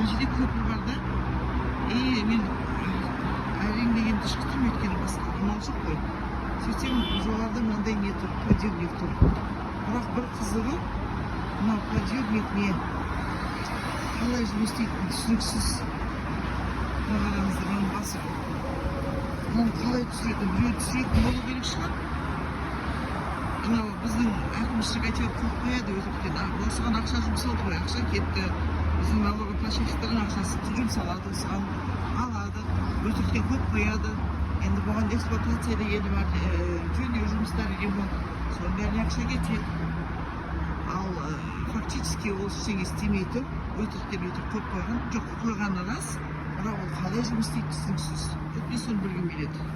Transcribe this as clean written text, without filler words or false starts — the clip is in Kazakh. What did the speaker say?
жерде көпір бар да. Мен әрең деген түшкітім, өйткені басқа амал жоқ қой. Сөйтсем жоғарыда мынандай не тұр, подъемник тұр. Бірақ бір қызығы, мынау подъемник не қалай жұмыс істейтін түсініксіз. Қарағаныңыздар, мен басып. Оны қалай түсіретін, біреу түсіретін болу керек шығар. Анау біздің әкімшілік әйтеуір қойып қояды өтіріктен. Осыған ақша жұмсалды ғой, ақша кетті. Біздің налогоплательщиктардың ақшасы жұмсалады, осыған алады, өтіріктен қойып қояды. Енді бұған эксплуатация дегені бар, жөндеу жұмыстары, ремонт, соның бәріне ақша кетеді. Ал фактически ол ештеңе істемейді, өтіріктен қойып қойған, жоқ қойғаны рас, бірақ ол қалай жұмыс істейді түсініксіз. Мен соны білгім келеді.